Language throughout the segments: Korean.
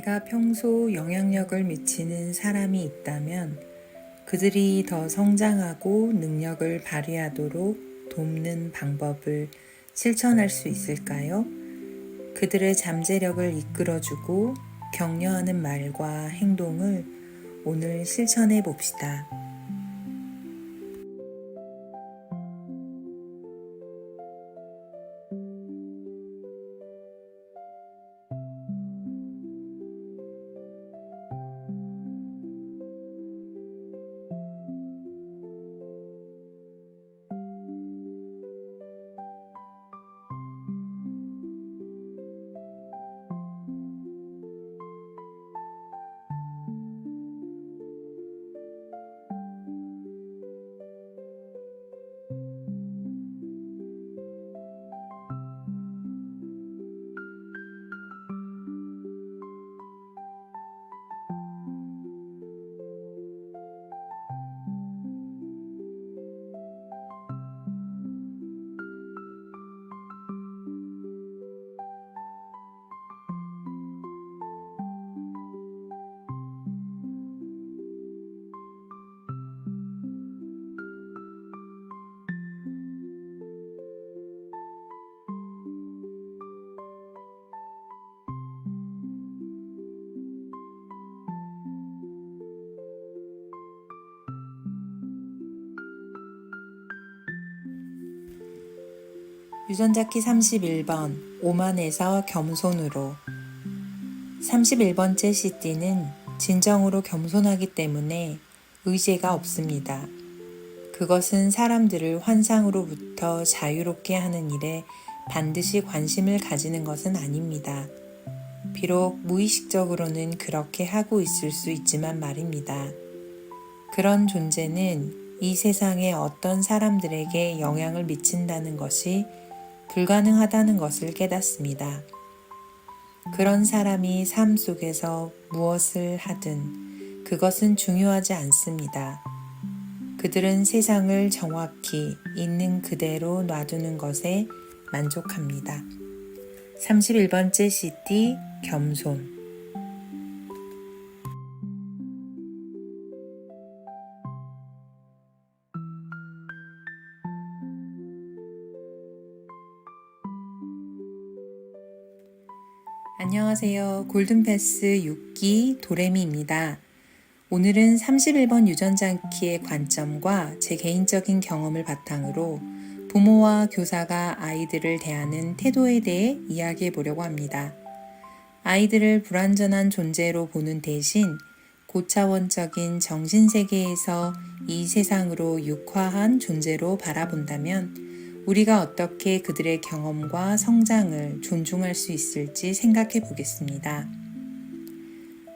내가 평소 영향력을 미치는 사람이 있다면 그들이 더 성장하고 능력을 발휘하도록 돕는 방법을 실천할 수 있을까요? 그들의 잠재력을 이끌어주고 격려하는 말과 행동을 오늘 실천해 봅시다. 유전자키 31번 오만에서 겸손으로. 31번째 CD는 진정으로 겸손하기 때문에 의제가 없습니다. 그것은 사람들을 환상으로부터 자유롭게 하는 일에 반드시 관심을 가지는 것은 아닙니다. 비록 무의식적으로는 그렇게 하고 있을 수 있지만 말입니다. 그런 존재는 이 세상의 어떤 사람들에게 영향을 미친다는 것이 불가능하다는 것을 깨닫습니다. 그런 사람이 삶 속에서 무엇을 하든 그것은 중요하지 않습니다. 그들은 세상을 정확히 있는 그대로 놔두는 것에 만족합니다. 31번째 CD 겸손. 안녕하세요. 골든패스 6기 도레미입니다. 오늘은 31번 유전자키의 관점과 제 개인적인 경험을 바탕으로 부모와 교사가 아이들을 대하는 태도에 대해 이야기해 보려고 합니다. 아이들을 불완전한 존재로 보는 대신 고차원적인 정신세계에서 이 세상으로 육화한 존재로 바라본다면 우리가 어떻게 그들의 경험과 성장을 존중할 수 있을지 생각해 보겠습니다.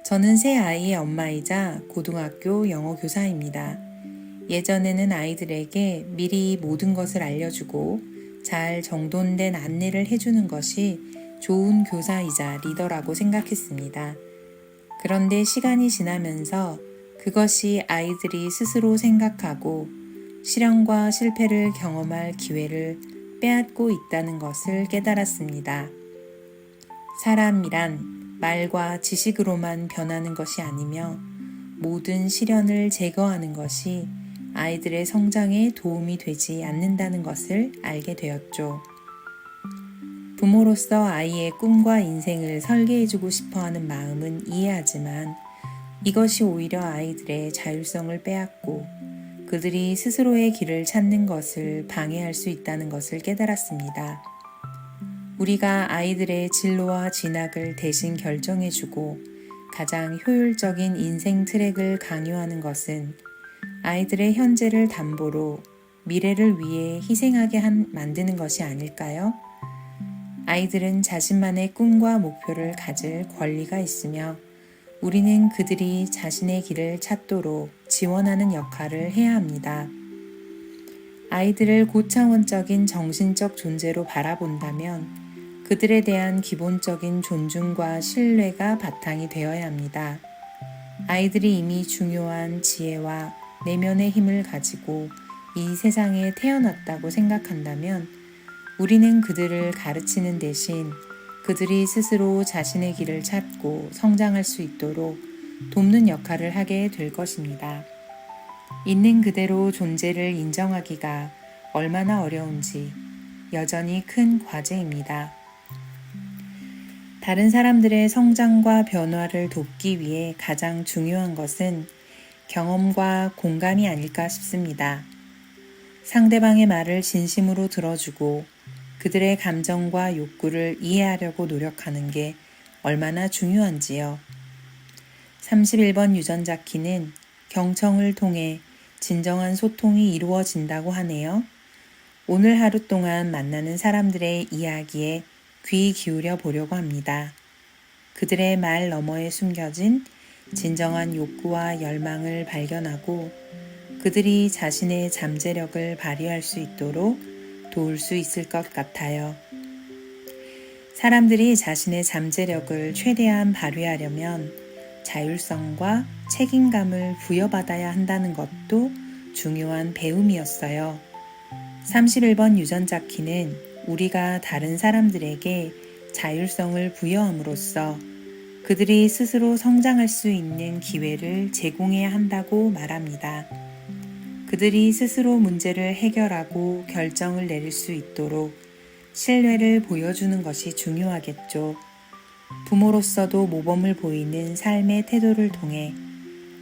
저는 세 아이의 엄마이자 고등학교 영어 교사입니다. 예전에는 아이들에게 미리 모든 것을 알려주고 잘 정돈된 안내를 해주는 것이 좋은 교사이자 리더라고 생각했습니다. 그런데 시간이 지나면서 그것이 아이들이 스스로 생각하고 실현과 실패를 경험할 기회를 빼앗고 있다는 것을 깨달았습니다. 사람이란 말과 지식으로만 변하는 것이 아니며 모든 시련을 제거하는 것이 아이들의 성장에 도움이 되지 않는다는 것을 알게 되었죠. 부모로서 아이의 꿈과 인생을 설계해주고 싶어하는 마음은 이해하지만 이것이 오히려 아이들의 자율성을 빼앗고 그들이 스스로의 길을 찾는 것을 방해할 수 있다는 것을 깨달았습니다. 우리가 아이들의 진로와 진학을 대신 결정해주고 가장 효율적인 인생 트랙을 강요하는 것은 아이들의 현재를 담보로 미래를 위해 희생하게 만드는 것이 아닐까요? 아이들은 자신만의 꿈과 목표를 가질 권리가 있으며 우리는 그들이 자신의 길을 찾도록 지원하는 역할을 해야 합니다. 아이들을 고차원적인 정신적 존재로 바라본다면 그들에 대한 기본적인 존중과 신뢰가 바탕이 되어야 합니다. 아이들이 이미 중요한 지혜와 내면의 힘을 가지고 이 세상에 태어났다고 생각한다면 우리는 그들을 가르치는 대신 그들이 스스로 자신의 길을 찾고 성장할 수 있도록 돕는 역할을 하게 될 것입니다. 있는 그대로 존재를 인정하기가 얼마나 어려운지 여전히 큰 과제입니다. 다른 사람들의 성장과 변화를 돕기 위해 가장 중요한 것은 경험과 공감이 아닐까 싶습니다. 상대방의 말을 진심으로 들어주고 그들의 감정과 욕구를 이해하려고 노력하는 게 얼마나 중요한지요. 31번 유전자 키는 경청을 통해 진정한 소통이 이루어진다고 하네요. 오늘 하루 동안 만나는 사람들의 이야기에 귀 기울여 보려고 합니다. 그들의 말 너머에 숨겨진 진정한 욕구와 열망을 발견하고 그들이 자신의 잠재력을 발휘할 수 있도록 도울 수 있을 것 같아요. 사람들이 자신의 잠재력을 최대한 발휘하려면 자율성과 책임감을 부여받아야 한다는 것도 중요한 배움이었어요. 31번 유전자 키는 우리가 다른 사람들에게 자율성을 부여함으로써 그들이 스스로 성장할 수 있는 기회를 제공해야 한다고 말합니다. 그들이 스스로 문제를 해결하고 결정을 내릴 수 있도록 신뢰를 보여주는 것이 중요하겠죠. 부모로서도 모범을 보이는 삶의 태도를 통해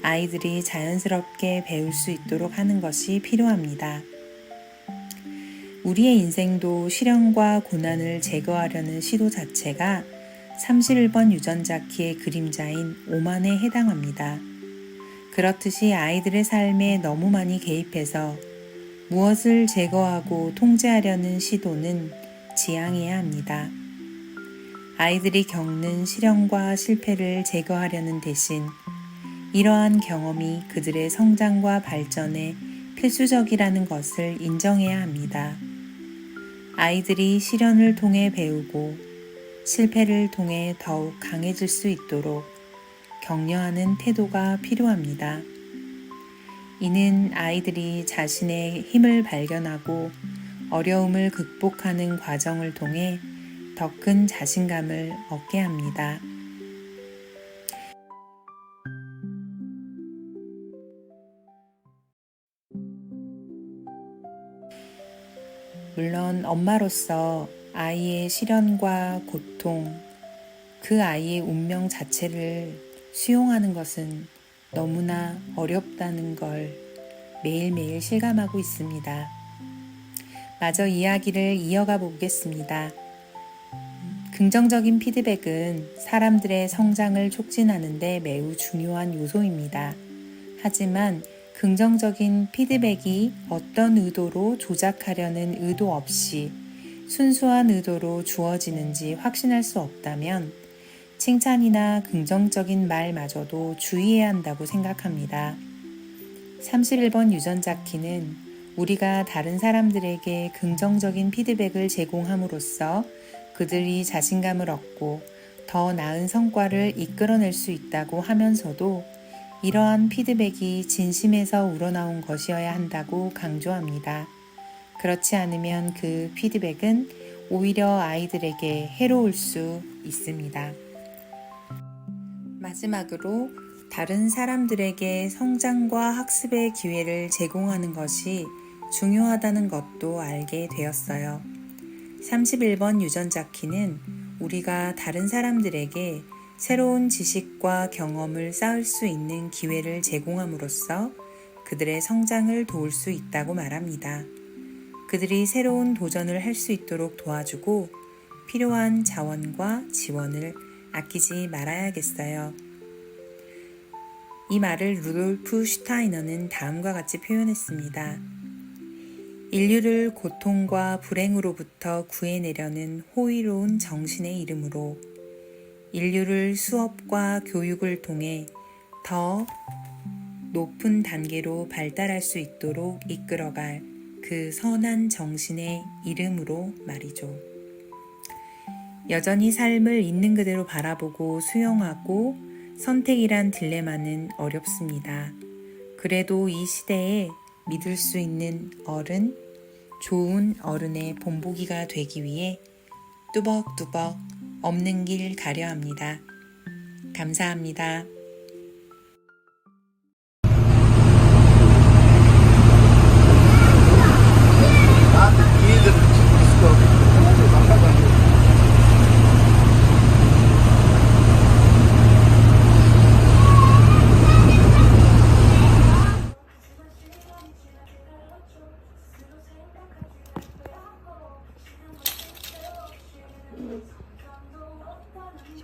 아이들이 자연스럽게 배울 수 있도록 하는 것이 필요합니다. 우리의 인생도 시련과 고난을 제거하려는 시도 자체가 31번 유전자 키의 그림자인 오만에 해당합니다. 그렇듯이 아이들의 삶에 너무 많이 개입해서 무엇을 제거하고 통제하려는 시도는 지양해야 합니다. 아이들이 겪는 시련과 실패를 제거하려는 대신 이러한 경험이 그들의 성장과 발전에 필수적이라는 것을 인정해야 합니다. 아이들이 시련을 통해 배우고 실패를 통해 더욱 강해질 수 있도록 격려하는 태도가 필요합니다. 이는 아이들이 자신의 힘을 발견하고 어려움을 극복하는 과정을 통해 더 큰 자신감을 얻게 합니다. 물론 엄마로서 아이의 시련과 고통, 그 아이의 운명 자체를 수용하는 것은 너무나 어렵다는 걸 매일매일 실감하고 있습니다. 마저 이야기를 이어가 보겠습니다. 긍정적인 피드백은 사람들의 성장을 촉진하는 데 매우 중요한 요소입니다. 하지만 긍정적인 피드백이 어떤 의도로 조작하려는 의도 없이 순수한 의도로 주어지는지 확신할 수 없다면 칭찬이나 긍정적인 말마저도 주의해야 한다고 생각합니다. 31번 유전자 키는 우리가 다른 사람들에게 긍정적인 피드백을 제공함으로써 그들이 자신감을 얻고 더 나은 성과를 이끌어낼 수 있다고 하면서도 이러한 피드백이 진심에서 우러나온 것이어야 한다고 강조합니다. 그렇지 않으면 그 피드백은 오히려 아이들에게 해로울 수 있습니다. 마지막으로 다른 사람들에게 성장과 학습의 기회를 제공하는 것이 중요하다는 것도 알게 되었어요. 31번 유전자 키는 우리가 다른 사람들에게 새로운 지식과 경험을 쌓을 수 있는 기회를 제공함으로써 그들의 성장을 도울 수 있다고 말합니다. 그들이 새로운 도전을 할 수 있도록 도와주고 필요한 자원과 지원을 아끼지 말아야겠어요. 이 말을 루돌프 슈타이너는 다음과 같이 표현했습니다. 인류를 고통과 불행으로부터 구해내려는 호의로운 정신의 이름으로 인류를 수업과 교육을 통해 더 높은 단계로 발달할 수 있도록 이끌어갈 그 선한 정신의 이름으로 말이죠. 여전히 삶을 있는 그대로 바라보고 수용하고 선택이란 딜레마는 어렵습니다. 그래도 이 시대에 믿을 수 있는 어른, 좋은 어른의 본보기가 되기 위해 뚜벅뚜벅 없는 길 가려 합니다. 감사합니다.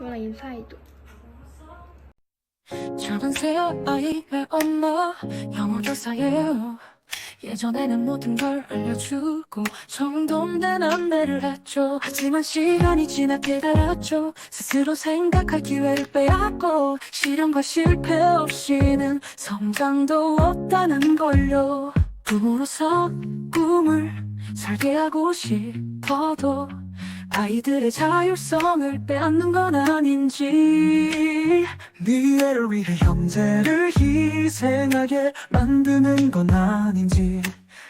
시원아 인사해줘. 작은새우 아이의 엄마 영어 교사예요. 예전에는 모든 걸 알려주고 정돈된 안내를 했죠. 하지만 시간이 지나 깨달았죠. 스스로 생각할 기회를 빼앗고 실현과 실패 없이는 성장도 없다는 걸요. 부모로서 꿈을 설계하고 싶어도 아이들의 자율성을 빼앗는 건 아닌지, 미래를 위해 형제를 희생하게 만드는 건 아닌지.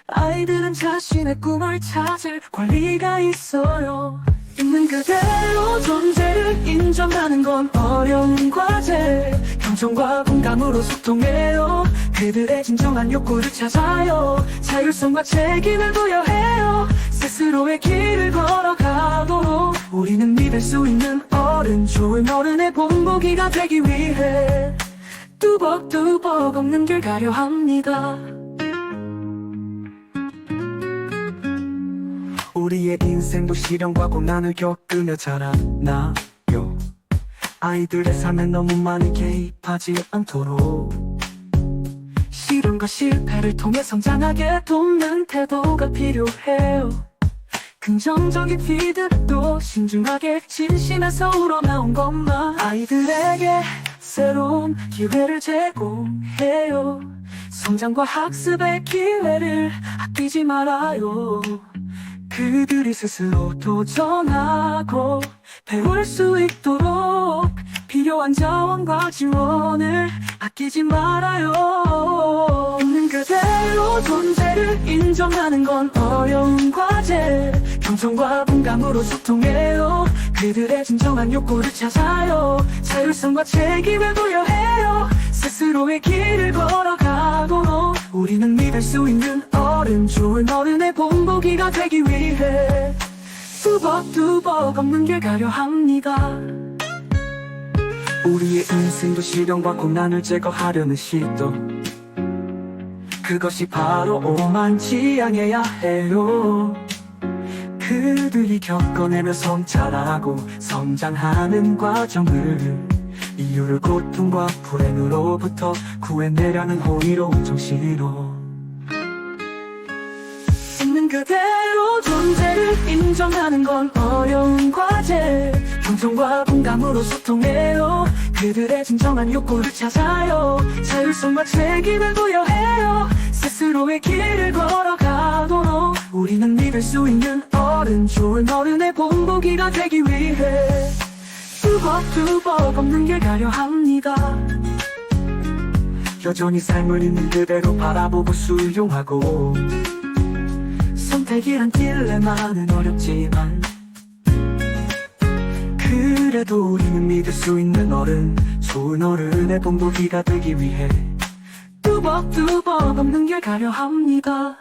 아이들은 자신의 꿈을 찾을 권리가 있어요. 있는 그대로 존재를 인정하는 건 어려운 과제. 경청과 공감으로 소통해요. 그들의 진정한 욕구를 찾아요. 자율성과 책임을 부여해요. 스스로의 길을 걸어가도록 우리는 믿을 수 있는 어른, 좋은 어른의 본보기가 되기 위해 뚜벅뚜벅 없는 길 가려 합니다. 우리의 인생도 시련과 고난을 겪으며 자라나요. 아이들의 삶에 너무 많이 개입하지 않도록 시련과 실패를 통해 성장하게 돕는 태도가 필요해요. 긍정적인 피드도 신중하게 진심에서 우러나온 것만 아이들에게 새로운 기회를 제공해요. 성장과 학습의 기회를 아끼지 말아요. 그들이 스스로 도전하고 배울 수 있도록 필요한 자원과 지원을 아끼지 말아요. 있는 그대로 존재를 인정하는 건 어려운 과제. 경청과 공감으로 소통해요. 그들의 진정한 욕구를 찾아요. 자율성과 책임을 부여해요. 스스로의 길을 걸어가도록 우리는 믿을 수 있는 어른, 좋은 어른의 본보기가 되기 위해 뚜벅뚜벅 없는 길 가려 합니다. 우리의 인생도 시련과 고난을 제거하려는 시도, 그것이 바로 오만지양해야 해요. 그들이 겪어내며 성찰하고 성장하는 과정을 이유를 고통과 불행으로부터 구해내려는 호의로운 정신으로 있는 그대로 존재를 인정하는 건 어려운 과제. 경청과 공감으로 소통해요. 그들의 진정한 욕구를 찾아요. 자율성과 책임을 부여해요. 스스로의 길을 걸어가도록 우리는 믿을 수 있는 어른, 좋은 어른의 본보기가 되기 위해 뚜벅뚜벅 없는 길 가려 합니다. 여전히 삶을 있는 그대로 바라보고 수용하고 선택이란 딜레마는 어렵지만 그래도 우리는 믿을 수 있는 어른, 좋은 어른의 본보기가 되기 위해 뚜벅뚜벅 없는 길 가려 합니다.